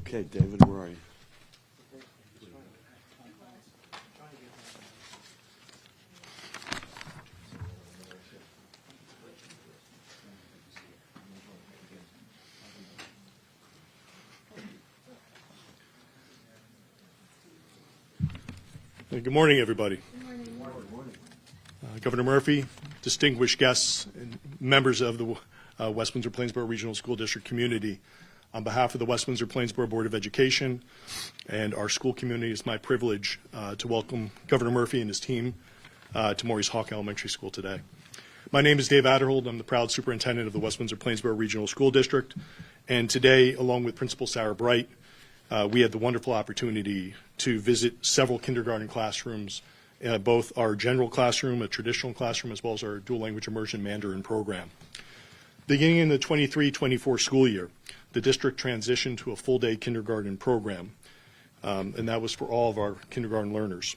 Okay, David, where are you? Good morning, everybody. Good morning. Governor Murphy, distinguished guests, and members of the West Windsor-Plainsboro Regional School District community. On behalf of the West Windsor-Plainsboro Board of Education and our school community, it's my privilege to welcome Governor Murphy and his team to Maurice Hawk Elementary School today. My name is Dave Adderhold. I'm the proud superintendent of the West Windsor-Plainsboro Regional School District. And today, along with Principal Sarah Bright, we had the wonderful opportunity to visit several kindergarten classrooms, both our general classroom, a traditional classroom, as well as our dual language immersion Mandarin program. Beginning in the 23-24 school year, the district transitioned to a full-day kindergarten program, and that was for all of our kindergarten learners.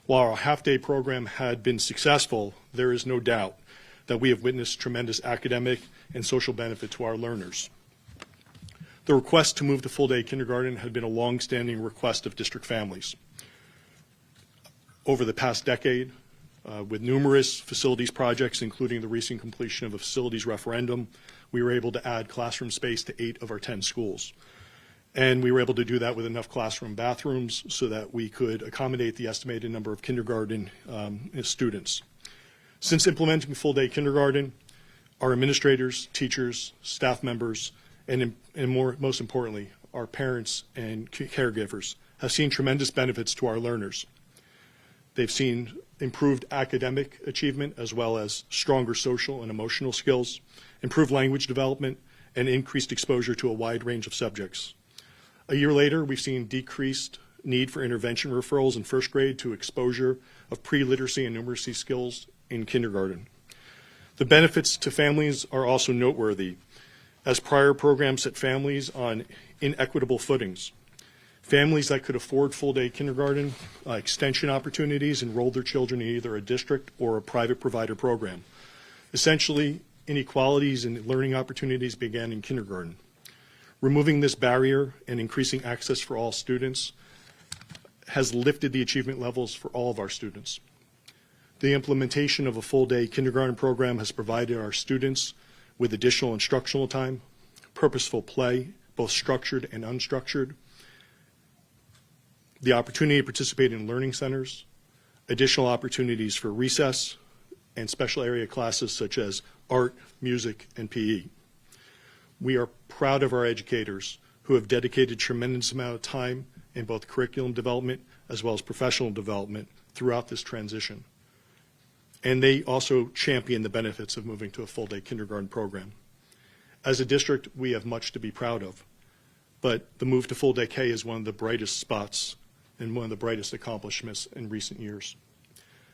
While our half-day program had been successful, there is no doubt that we have witnessed tremendous academic and social benefit to our learners. The request to move to full-day kindergarten had been a long-standing request of district families. Over the past decade, with numerous facilities projects, including the recent completion of a facilities referendum, we were able to add classroom space to 8 of our 10 schools. And we were able to do that with enough classroom bathrooms so that we could accommodate the estimated number of kindergarten students. Since implementing full-day kindergarten, our administrators, teachers, staff members, and most importantly, our parents and caregivers have seen tremendous benefits to our learners. They've seen improved academic achievement as well as stronger social and emotional skills, improved language development, and increased exposure to a wide range of subjects. A year later, we've seen decreased need for intervention referrals in first grade to exposure of pre-literacy and numeracy skills in kindergarten. The benefits to families are also noteworthy, as prior programs set families on inequitable footings. Families that could afford full-day kindergarten extension opportunities enrolled their children in either a district or a private provider program. Essentially, inequalities in learning opportunities began in kindergarten. Removing this barrier and increasing access for all students has lifted the achievement levels for all of our students. The implementation of a full-day kindergarten program has provided our students with additional instructional time, purposeful play, both structured and unstructured, the opportunity to participate in learning centers, additional opportunities for recess, and special area classes such as art, music, and PE. We are proud of our educators who have dedicated tremendous amount of time in both curriculum development as well as professional development throughout this transition. And they also champion the benefits of moving to a full-day kindergarten program. As a district, we have much to be proud of, but the move to full-day K is one of the brightest spots and one of the brightest accomplishments in recent years.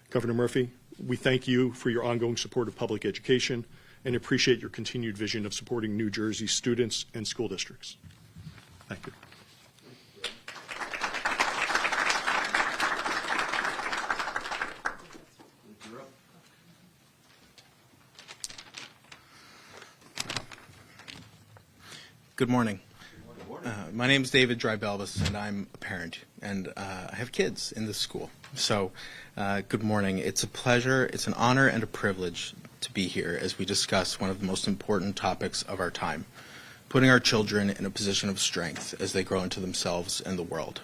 Governor Murphy, we thank you for your ongoing support of public education and appreciate your continued vision of supporting New Jersey students and school districts. Thank you. Good morning. My name is David Drybelvis, and I'm a parent, and I have kids in this school. So, good morning. It's a pleasure, it's an honor, and a privilege to be here as we discuss one of the most important topics of our time, putting our children in a position of strength as they grow into themselves and the world.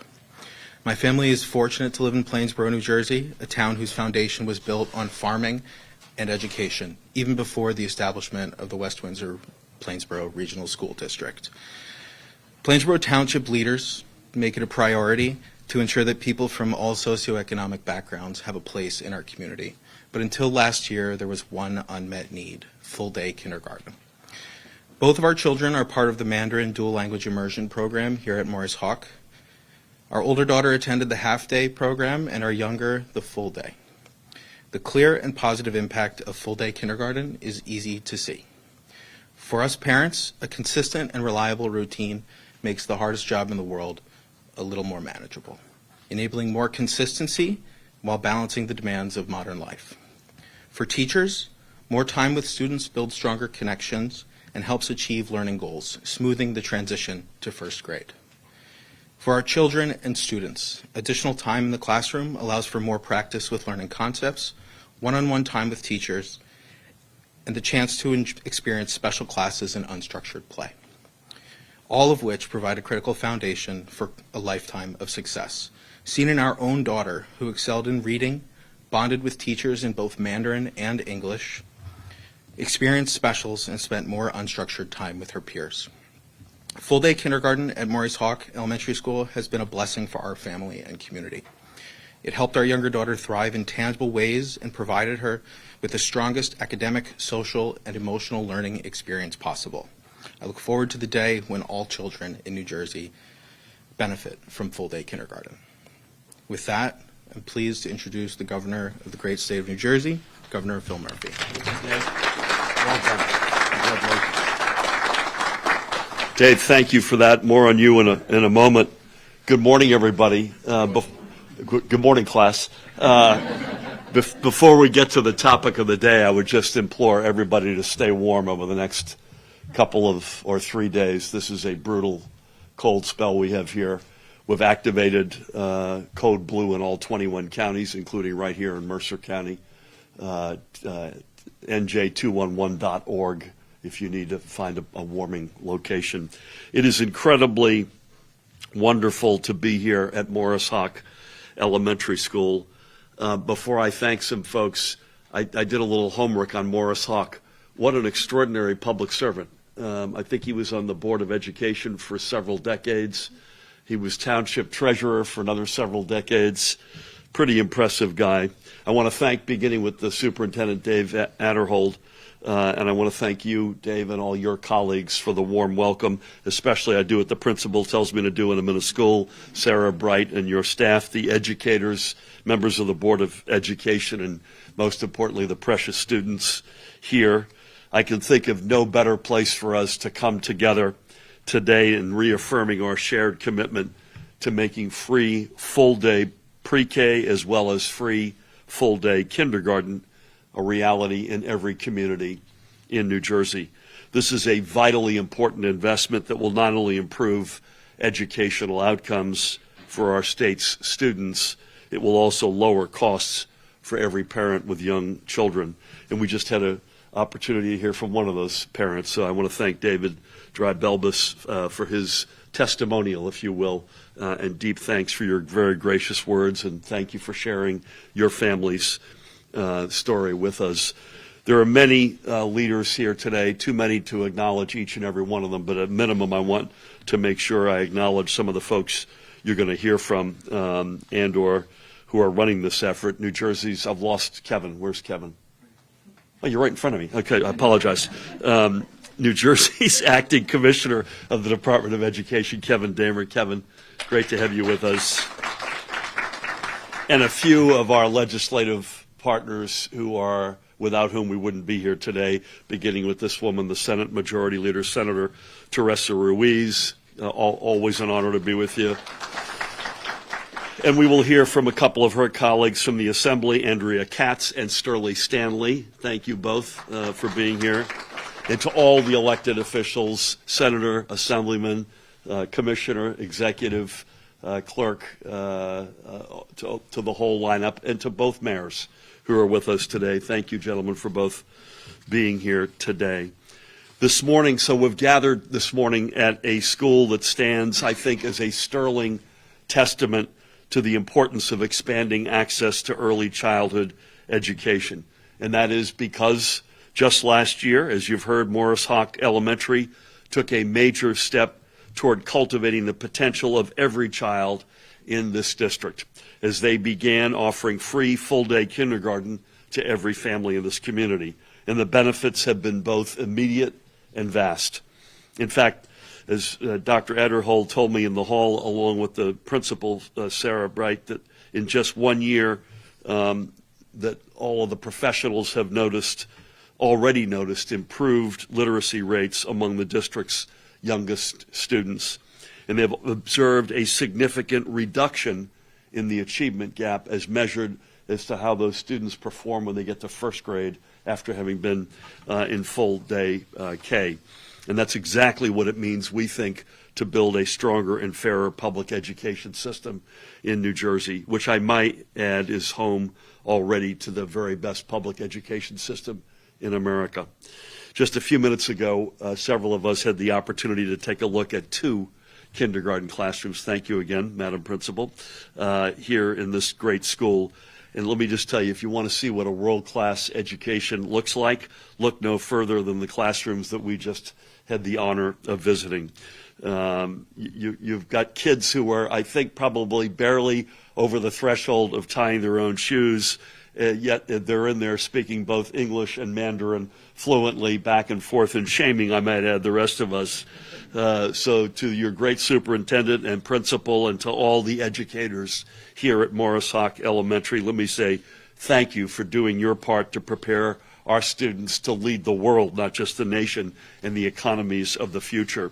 My family is fortunate to live in Plainsboro, New Jersey, a town whose foundation was built on farming and education, even before the establishment of the West Windsor-Plainsboro Regional School District. Plainsboro Township leaders make it a priority to ensure that people from all socioeconomic backgrounds have a place in our community. But until last year, there was one unmet need: full-day kindergarten. Both of our children are part of the Mandarin dual language immersion program here at Maurice Hawk. Our older daughter attended the half-day program and our younger the full day. The clear and positive impact of full-day kindergarten is easy to see. For us parents, a consistent and reliable routine makes the hardest job in the world a little more manageable, enabling more consistency while balancing the demands of modern life. For teachers, more time with students builds stronger connections and helps achieve learning goals, smoothing the transition to first grade. For our children and students, additional time in the classroom allows for more practice with learning concepts, one-on-one time with teachers, and the chance to experience special classes and unstructured play, all of which provide a critical foundation for a lifetime of success. Seen in our own daughter, who excelled in reading, bonded with teachers in both Mandarin and English, experienced specials, and spent more unstructured time with her peers. Full-day kindergarten at Maurice Hawk Elementary School has been a blessing for our family and community. It helped our younger daughter thrive in tangible ways and provided her with the strongest academic, social, and emotional learning experience possible. I look forward to the day when all children in New Jersey benefit from full-day kindergarten. With that, I'm pleased to introduce the Governor of the great state of New Jersey, Governor Phil Murphy. Well done. Congratulations. Dave, thank you for that. More on you in a moment. Good morning, everybody. Good morning, class. Before we get to the topic of the day, I would just implore everybody to stay warm over the next couple of or 3 days. This is a brutal cold spell we have here. We've activated Code Blue in all 21 counties, including right here in Mercer County. NJ211.org if you need to find a warming location. It is incredibly wonderful to be here at Maurice Hawk Elementary School. Before I thank some folks, I did a little homework on Maurice Hawk. What an extraordinary public servant. I think he was on the Board of Education for several decades. He was township treasurer for another several decades. Pretty impressive guy. I want to thank, beginning with the superintendent, Dave Adderhold, and I want to thank you, Dave, and all your colleagues for the warm welcome, especially I do what the principal tells me to do when I'm in a school, Sarah Bright and your staff, the educators, members of the Board of Education, and most importantly, the precious students here. I can think of no better place for us to come together today in reaffirming our shared commitment to making free full-day pre-K as well as free full-day kindergarten a reality in every community in New Jersey. This is a vitally important investment that will not only improve educational outcomes for our state's students, it will also lower costs for every parent with young children. And we just had an opportunity to hear from one of those parents, so I want to thank David Drybelbus for his testimonial, if you will, and deep thanks for your very gracious words, and thank you for sharing your family's story with us. There are many leaders here today, too many to acknowledge each and every one of them, but at minimum I want to make sure I acknowledge some of the folks you're going to hear from and or who are running this effort. New Jersey's, I've lost Kevin. Where's Kevin? Oh, you're right in front of me. Okay, I apologize. New Jersey's acting commissioner of the Department of Education, Kevin Damer. Kevin, great to have you with us. And a few of our legislative partners without whom we wouldn't be here today, beginning with this woman, the Senate Majority Leader, Senator Teresa Ruiz. Always an honor to be with you. And we will hear from a couple of her colleagues from the Assembly, Andrea Katz and Sterling Stanley. Thank you both for being here. And to all the elected officials, Senator, Assemblyman, Commissioner, Executive, Clerk, to the whole lineup, and to both mayors who are with us today. Thank you, gentlemen, for both being here today. This morning, so we've gathered this morning at a school that stands, I think, as a sterling testament to the importance of expanding access to early childhood education. And that is because just last year, as you've heard, Maurice Hawk Elementary took a major step toward cultivating the potential of every child in this district as they began offering free full-day kindergarten to every family in this community. And the benefits have been both immediate and vast. In fact, as Dr. Adderhold told me in the hall, along with the principal, Sarah Bright, that in just 1 year, that all of the professionals have already noticed improved literacy rates among the district's youngest students. And they've observed a significant reduction in the achievement gap as measured as to how those students perform when they get to first grade after having been in full day K. And that's exactly what it means, we think, to build a stronger and fairer public education system in New Jersey, which I might add is home already to the very best public education system in America. Just a few minutes ago, several of us had the opportunity to take a look at 2 kindergarten classrooms. Thank you again, Madam Principal, here in this great school. And let me just tell you, if you want to see what a world-class education looks like, look no further than the classrooms that we just had the honor of visiting. You've got kids who are, I think, probably barely over the threshold of tying their own shoes, yet they're in there speaking both English and Mandarin fluently back and forth and shaming, I might add, the rest of us. So to your great superintendent and principal and to all the educators here at Morris Hawk Elementary, let me say thank you for doing your part to prepare our students to lead the world, not just the nation, and the economies of the future.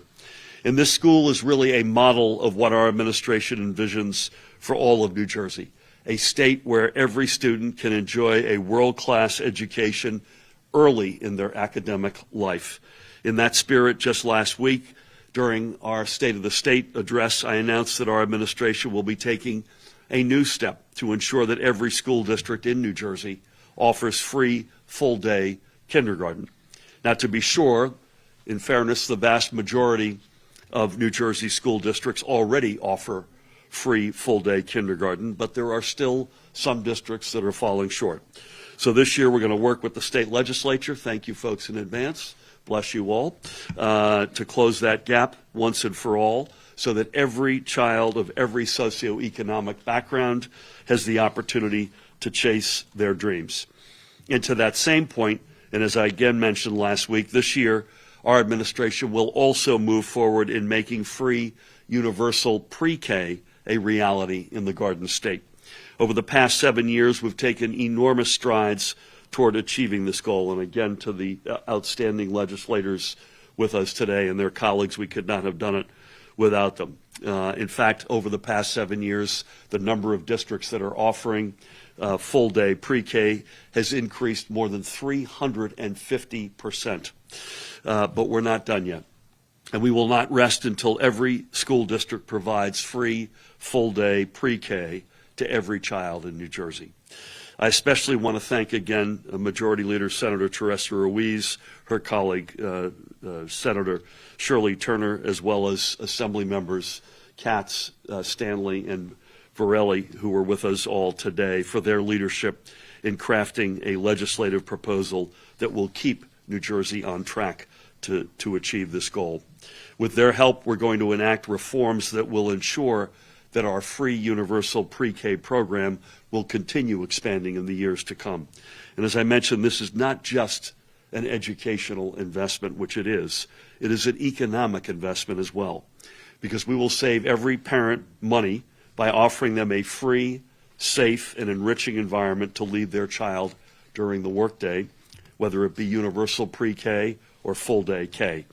And this school is really a model of what our administration envisions for all of New Jersey, a state where every student can enjoy a world-class education early in their academic life. In that spirit, just last week, during our State of the State address, I announced that our administration will be taking a new step to ensure that every school district in New Jersey offers free full-day kindergarten. Now, to be sure, in fairness, the vast majority of New Jersey school districts already offer free full-day kindergarten, but there are still some districts that are falling short. So this year we're going to work with the state legislature, thank you folks in advance, bless you all, to close that gap once and for all so that every child of every socioeconomic background has the opportunity to chase their dreams. And to that same point, and as I again mentioned last week, this year our administration will also move forward in making free universal pre-K a reality in the Garden State. Over the past 7 years, we've taken enormous strides toward achieving this goal. And again, to the outstanding legislators with us today and their colleagues, we could not have done it without them. In fact, over the past 7 years, the number of districts that are offering full-day pre-K has increased more than 350%. But we're not done yet. And we will not rest until every school district provides free full-day pre-K to every child in New Jersey. I especially want to thank again Majority Leader Senator Teresa Ruiz, her colleague Senator Shirley Turner, as well as Assembly members Katz, Stanley, and Varelli, who were with us all today, for their leadership in crafting a legislative proposal that will keep New Jersey on track to achieve this goal. With their help, we're going to enact reforms that will ensure that our free universal pre-K program will continue expanding in the years to come. And as I mentioned, this is not just an educational investment, which it is an economic investment as well, because we will save every parent money by offering them a free, safe, and enriching environment to lead their child during the workday, whether it be universal pre-K or full-day K.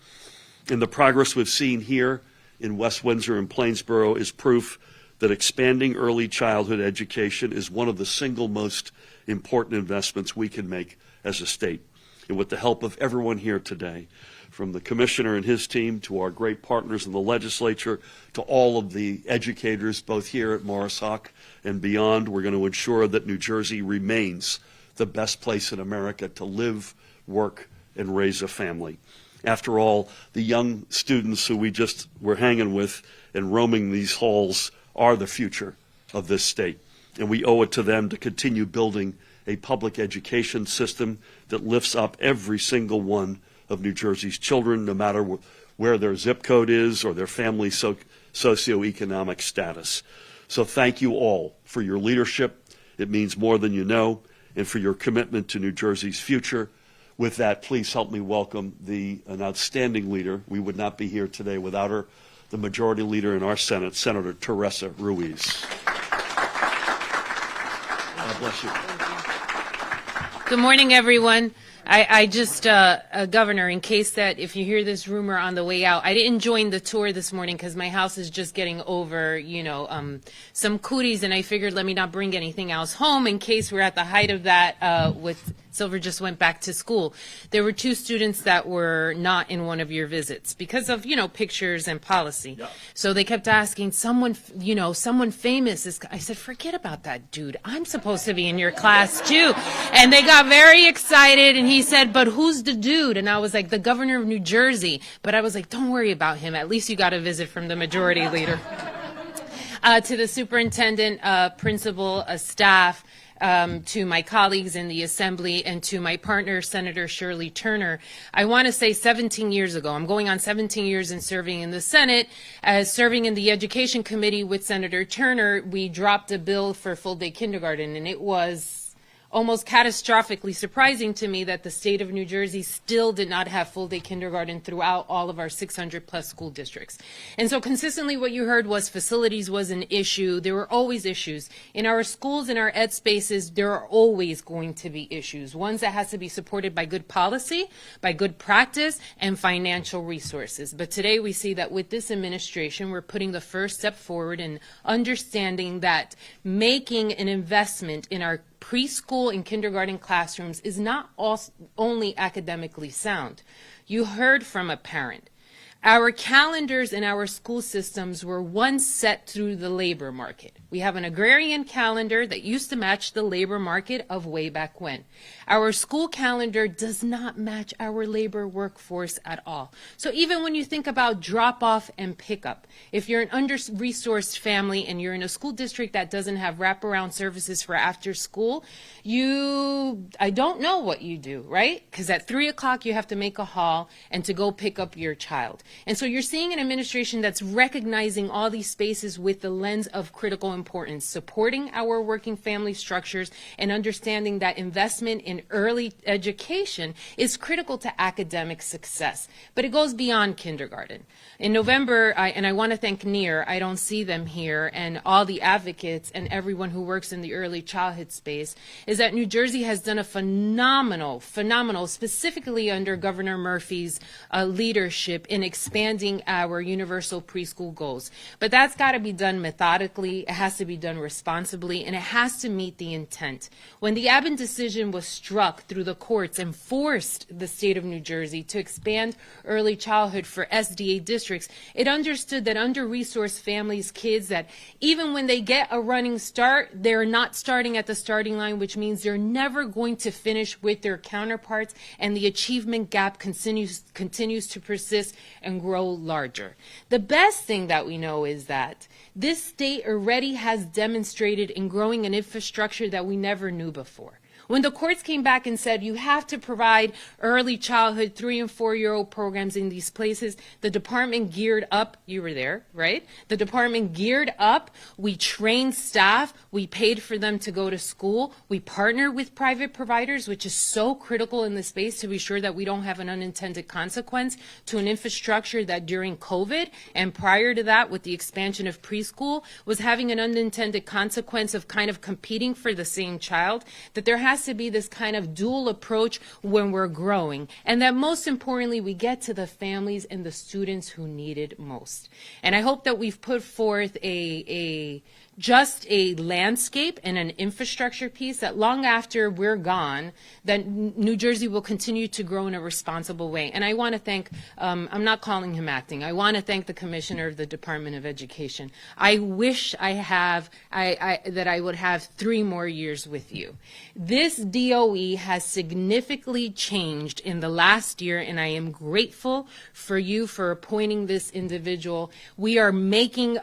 And the progress we've seen here in West Windsor and Plainsboro is proof that expanding early childhood education is one of the single most important investments we can make as a state. And with the help of everyone here today, from the commissioner and his team to our great partners in the legislature to all of the educators both here at Morris Hawk and beyond, we're going to ensure that New Jersey remains the best place in America to live, work, and raise a family. After all, the young students who we just were hanging with and roaming these halls are the future of this state. And we owe it to them to continue building a public education system that lifts up every single one of New Jersey's children, no matter where their zip code is or their family socioeconomic status. So thank you all for your leadership. It means more than you know, and for your commitment to New Jersey's future. With that, please help me welcome an outstanding leader. We would not be here today without her, the Majority Leader in our Senate, Senator Teresa Ruiz. God bless you. Good morning, everyone. I just, Governor, in case that if you hear this rumor on the way out, I didn't join the tour this morning because my house is just getting over, some cooties, and I figured let me not bring anything else home in case we're at the height of that with Silver just went back to school. There were 2 students that were not in one of your visits because of, pictures and policy. Yeah. So they kept asking, someone famous is, I said, forget about that dude. I'm supposed to be in your class too. And they got very excited and he said, but who's the dude? And I was like, the governor of New Jersey. But I was like, don't worry about him. At least you got a visit from the majority leader. To the superintendent, principal, staff, to my colleagues in the Assembly, and to my partner, Senator Shirley Turner. I want to say 17 years ago, I'm going on 17 years in serving in the Senate, serving in the Education Committee with Senator Turner, we dropped a bill for full-day kindergarten, and it was almost catastrophically surprising to me that the state of New Jersey still did not have full-day kindergarten throughout all of our 600-plus school districts. And so consistently what you heard was facilities was an issue. There were always issues. In our schools, in our ed spaces, there are always going to be issues. Ones that has to be supported by good policy, by good practice, and financial resources. But today we see that with this administration, we're putting the first step forward in understanding that making an investment in our preschool and kindergarten classrooms is not only academically sound. You heard from a parent. Our calendars in our school systems were once set through the labor market. We have an agrarian calendar that used to match the labor market of way back when. Our school calendar does not match our labor workforce at all. So even when you think about drop-off and pickup, if you're an under-resourced family and you're in a school district that doesn't have wraparound services for after school, I don't know what you do, right? Because at 3 o'clock you have to make a haul and to go pick up your child. And so you're seeing an administration that's recognizing all these spaces with the lens of critical importance, supporting our working family structures and understanding that investment in early education is critical to academic success. But it goes beyond kindergarten. In November, I want to thank NEAR, I don't see them here, and all the advocates and everyone who works in the early childhood space, is that New Jersey has done a phenomenal, specifically under Governor Murphy's leadership in expanding our universal preschool goals. But that's got to be done methodically, it has to be done responsibly, and it has to meet the intent. When the Abbott decision was struck through the courts and forced the state of New Jersey to expand early childhood for SDA districts, it understood that under-resourced families, kids, that even when they get a running start, they're not starting at the starting line, which means they're never going to finish with their counterparts, and the achievement gap continues to persist and grow larger. The best thing that we know is that this state already has demonstrated in growing an infrastructure that we never knew before. When the courts came back and said you have to provide early childhood 3- and 4-year-old programs in these places, the department geared up. You were there, right? The department geared up. We trained staff. We paid for them to go to school. We partnered with private providers, which is so critical in this space to be sure that we don't have an unintended consequence to an infrastructure that during COVID and prior to that with the expansion of preschool was having an unintended consequence of kind of competing for the same child, that there has to be this kind of dual approach when we're growing, and that most importantly we get to the families and the students who need it most. And I hope that we've put forth just a landscape and an infrastructure piece that long after we're gone, that New Jersey will continue to grow in a responsible way. And I want to thank, I'm not calling him acting, I want to thank the Commissioner of the Department of Education. I wish that I would have 3 more years with you. This DOE has significantly changed in the last year, and I am grateful for you for appointing this individual. We are making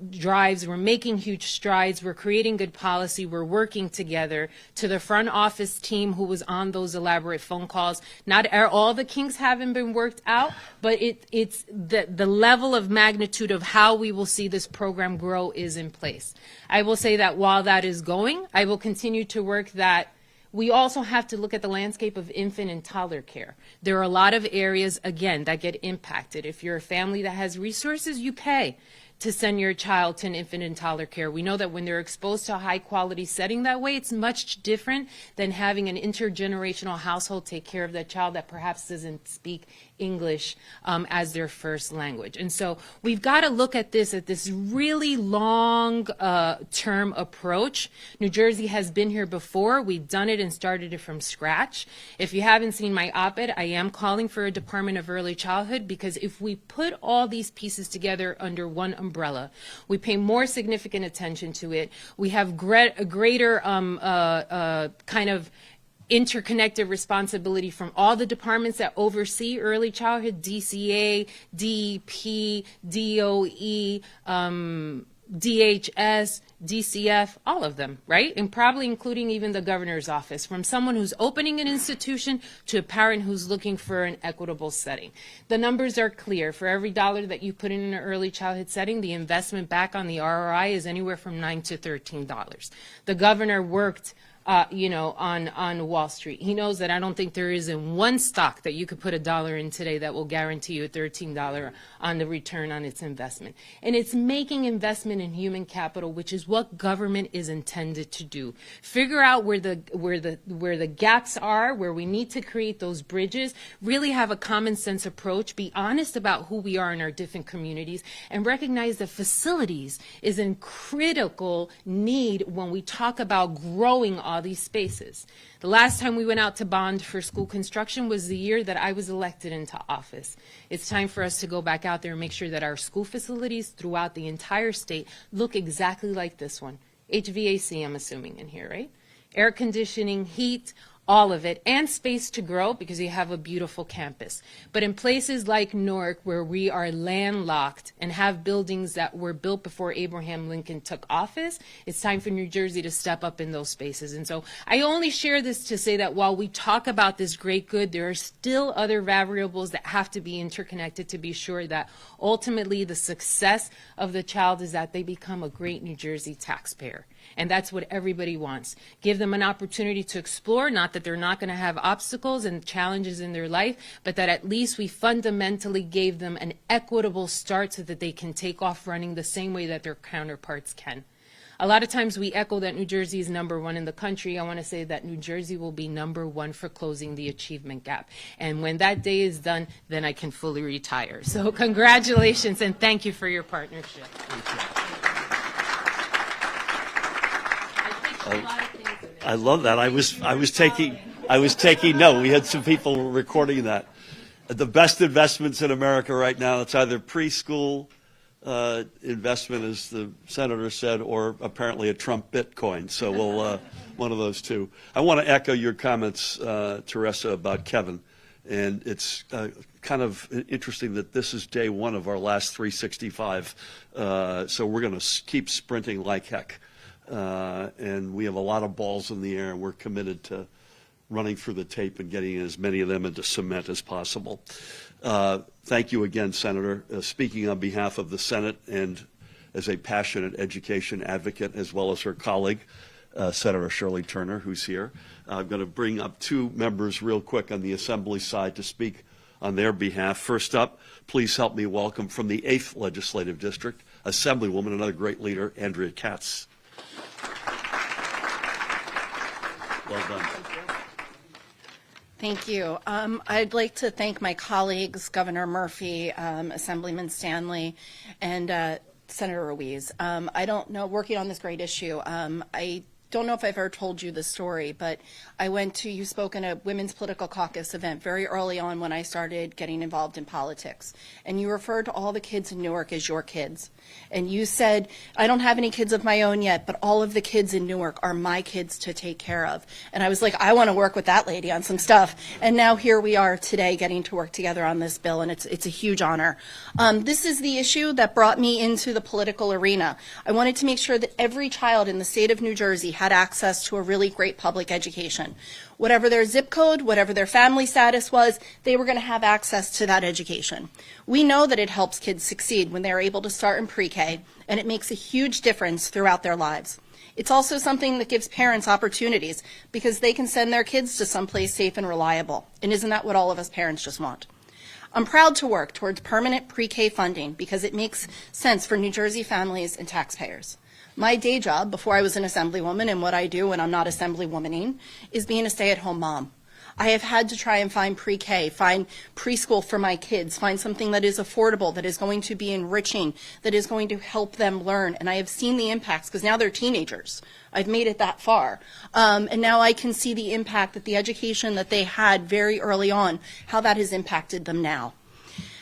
drives, we're making huge strides, we're creating good policy, we're working together. To the front office team who was on those elaborate phone calls, not all the kinks haven't been worked out, but it's the level of magnitude of how we will see this program grow is in place. I will say that while that is going, I will continue to work that we also have to look at the landscape of infant and toddler care. There are a lot of areas, again, that get impacted. If you're a family that has resources, you pay to send your child to an infant and toddler care. We know that when they're exposed to a high-quality setting that way, it's much different than having an intergenerational household take care of that child that perhaps doesn't speak English as their first language. And so we've got to look at this really long term approach. New Jersey has been here before. We've done it and started it from scratch. If you haven't seen my op-ed, I am calling for a Department of Early Childhood, because if we put all these pieces together under one umbrella, we pay more significant attention to it, we have a greater kind of interconnected responsibility from all the departments that oversee early childhood, DCA, DEP, DOE, DHS, DCF, all of them, right? And probably including even the governor's office, from someone who's opening an institution to a parent who's looking for an equitable setting. The numbers are clear. For every dollar that you put in an early childhood setting, the investment back on the ROI is anywhere from $9 to $13. The governor worked on Wall Street. He knows that I don't think there is in one stock that you could put $1 in today that will guarantee you a $13 on the return on its investment. And it's making investment in human capital, which is what government is intended to do. Figure out where the gaps are, where we need to create those bridges, really have a common sense approach, be honest about who we are in our different communities, and recognize that facilities is in critical need when we talk about growing all these spaces. The last time we went out to bond for school construction was the year that I was elected into office. It's time for us to go back out there and make sure that our school facilities throughout the entire state look exactly like this one. HVAC, I'm assuming, in here, right? Air conditioning, heat, all of it, and space to grow, because you have a beautiful campus. But in places like Newark, where we are landlocked and have buildings that were built before Abraham Lincoln took office, it's time for New Jersey to step up in those spaces. And so I only share this to say that while we talk about this great good, there are still other variables that have to be interconnected to be sure that ultimately the success of the child is that they become a great New Jersey taxpayer. And that's what everybody wants. Give them an opportunity to explore, not that they're not going to have obstacles and challenges in their life, but that at least we fundamentally gave them an equitable start so that they can take off running the same way that their counterparts can. A lot of times we echo that New Jersey is #1 in the country. I want to say that New Jersey will be #1 for closing the achievement gap. And when that day is done, then I can fully retire. So congratulations and thank you for your partnership. I love that. I was taking note. We had some people recording that. The best investments in America right now, it's either preschool investment, as the senator said, or apparently a Trump Bitcoin. So we'll one of those two. I want to echo your comments, Teresa, about Kevin. And it's kind of interesting that this is day one of our last 365. So we're going to keep sprinting like heck. And we have a lot of balls in the air, and we're committed to running through the tape and getting as many of them into cement as possible. Thank you again, Senator. Speaking on behalf of the Senate and as a passionate education advocate, as well as her colleague, Senator Shirley Turner, who's here. I'm going to bring up two members real quick on the Assembly side to speak on their behalf. First up, please help me welcome from the 8th Legislative District, Assemblywoman, another great leader, Andrea Katz. Well done. Thank you. I'd like to thank my colleagues, Governor Murphy, Assemblyman Stanley, and Senator Ruiz. I don't know, working on this great issue, I don't know if I've ever told you the story, but I went to, you spoke in a Women's Political Caucus event very early on when I started getting involved in politics. And you referred to all the kids in Newark as your kids. And you said, I don't have any kids of my own yet, but all of the kids in Newark are my kids to take care of. And I was like, I want to work with that lady on some stuff. And now here we are today getting to work together on this bill, and it's a huge honor. This is the issue that brought me into the political arena. I wanted to make sure that every child in the state of New Jersey had access to a really great public education. Whatever their zip code, whatever their family status was, they were going to have access to that education. We know that it helps kids succeed when they're able to start in pre-K, and it makes a huge difference throughout their lives. It's also something that gives parents opportunities because they can send their kids to someplace safe and reliable. And isn't that what all of us parents just want? I'm proud to work towards permanent pre-K funding because it makes sense for New Jersey families and taxpayers. My day job, before I was an Assemblywoman, and what I do when I'm not Assemblywomaning, is being a stay-at-home mom. I have had to try and find pre-K, find preschool for my kids, find something that is affordable, that is going to be enriching, that is going to help them learn. And I have seen the impacts because now they're teenagers. I've made it that far. And now I can see the impact that the education that they had very early on, how that has impacted them now.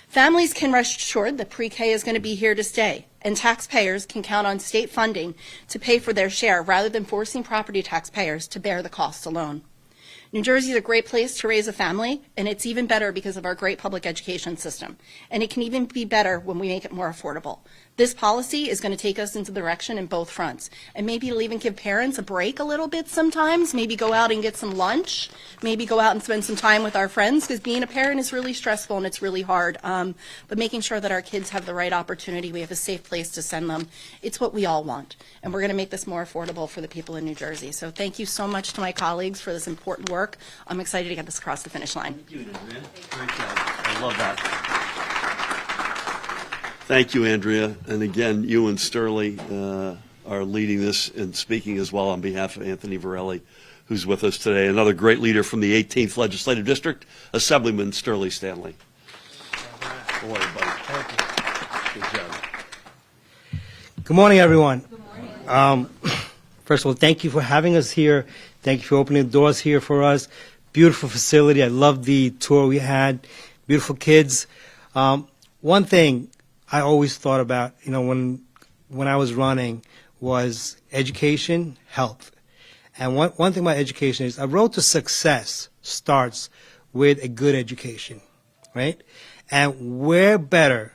Families can rest assured that pre-K is going to be here to stay, and taxpayers can count on state funding to pay for their share rather than forcing property taxpayers to bear the cost alone. New Jersey is a great place to raise a family, and it's even better because of our great public education system. And it can even be better when we make it more affordable. This policy is going to take us into the direction in both fronts. And maybe it'll even give parents a break a little bit sometimes, maybe go out and get some lunch, maybe go out and spend some time with our friends, because being a parent is really stressful and it's really hard. But making sure that our kids have the right opportunity, we have a safe place to send them, it's what we all want. And we're going to make this more affordable for the people in New Jersey. So thank you so much to my colleagues for this important work. I'm excited to get this across the finish line. Thank you, Andrea. Great job. I love that. Thank you, Andrea. And again, you and Sterling are leading this and speaking as well on behalf of Anthony Varelli, who's with us today. Another great leader from the 18th Legislative District, Assemblyman Sterling Stanley. Boy, buddy. Good job. Good morning, everyone. Good morning. First of all, thank you for having us here. Thank you for opening the doors here for us. Beautiful facility. I love the tour we had. Beautiful kids. One thing I always thought about, when I was running was education, health. And one thing about education is a road to success starts with a good education, right? And we're better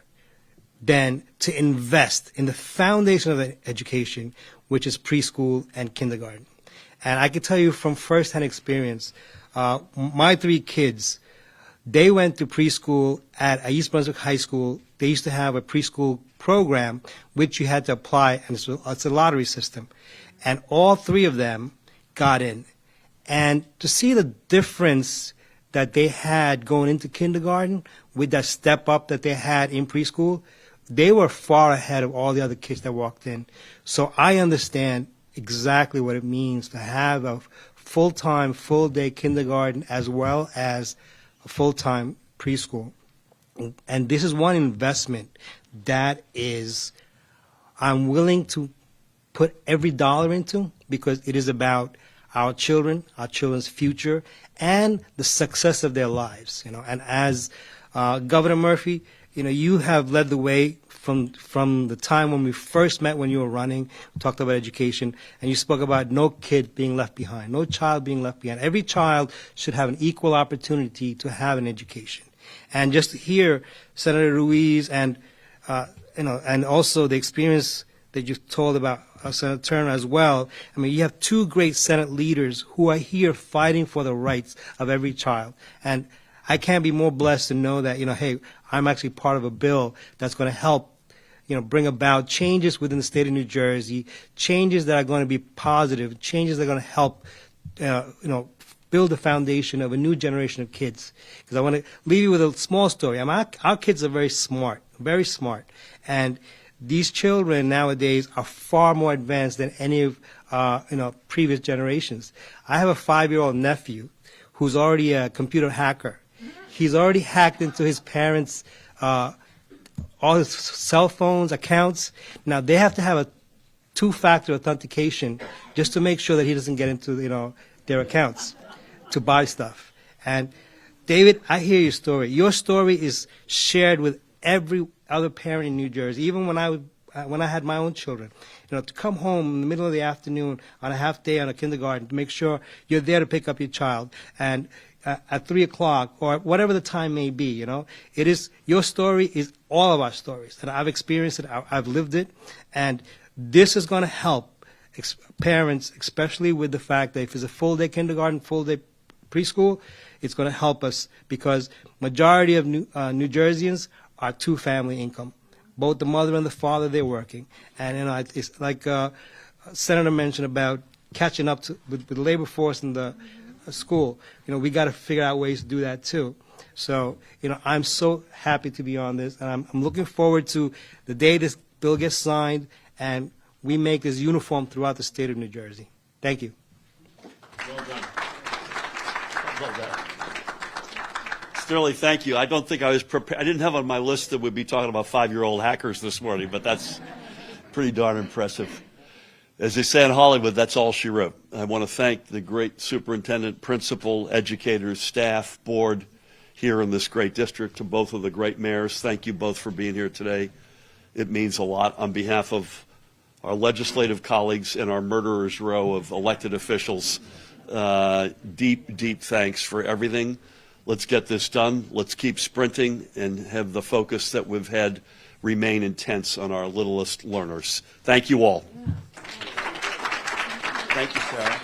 than to invest in the foundation of the education, which is preschool and kindergarten. And I can tell you from firsthand experience, my 3 kids, they went to preschool at East Brunswick High School. They used to have a preschool program which you had to apply, and it's a lottery system. And all 3 of them got in. And to see the difference that they had going into kindergarten with that step up that they had in preschool, they were far ahead of all the other kids that walked in. So I understand exactly what it means to have a full-time, full-day kindergarten as well as a full-time preschool. And this is one investment that I'm willing to put every dollar into, because it is about our children, our children's future, and the success of their lives. And as Governor Murphy, you have led the way from the time when we first met, when you were running. We talked about education, and you spoke about no kid being left behind, no child being left behind. Every child should have an equal opportunity to have an education. And just to hear Senator Ruiz and and also the experience that you told about Senator Turner as well. I mean, you have 2 great Senate leaders who are here fighting for the rights of every child. And I can't be more blessed to know that, hey, I'm actually part of a bill that's going to help, bring about changes within the state of New Jersey, changes that are going to be positive, changes that are going to help, build the foundation of a new generation of kids. Because I want to leave you with a small story. I mean, our kids are very smart. And these children nowadays are far more advanced than any of previous generations. I have a 5-year-old nephew who's already a computer hacker. He's already hacked into his parents' all his cell phones, accounts. Now they have to have a 2-factor authentication just to make sure that he doesn't get into their accounts to buy stuff. And David, I hear your story. Your story is shared with every other parent in New Jersey. Even when I had my own children, to come home in the middle of the afternoon on a half day on a kindergarten to make sure you're there to pick up your child, and at 3 o'clock or whatever the time may be, it is, your story is all of our stories, and I've experienced it, I've lived it, and this is going to help parents, especially with the fact that if it's a full-day kindergarten, full-day preschool, it's going to help us because majority of New Jerseyans are 2-family income. Both the mother and the father, they're working. And, it's like Senator mentioned about catching up with the labor force in the school. We got to figure out ways to do that too. So, I'm so happy to be on this, and I'm looking forward to the day this bill gets signed and we make this uniform throughout the state of New Jersey. Thank you. Well done. Love that. Sterling, thank you. I don't think I was prepared. I didn't have on my list that we'd be talking about 5-year-old hackers this morning, but that's pretty darn impressive. As they say in Hollywood, that's all she wrote. I want to thank the great superintendent, principal, educators, staff, board here in this great district, to both of the great mayors. Thank you both for being here today. It means a lot. On behalf of our legislative colleagues and our murderer's row of elected officials, deep, deep thanks for everything. Let's get this done. Let's keep sprinting and have the focus that we've had remain intense on our littlest learners. Thank you all. Thank you, Sarah.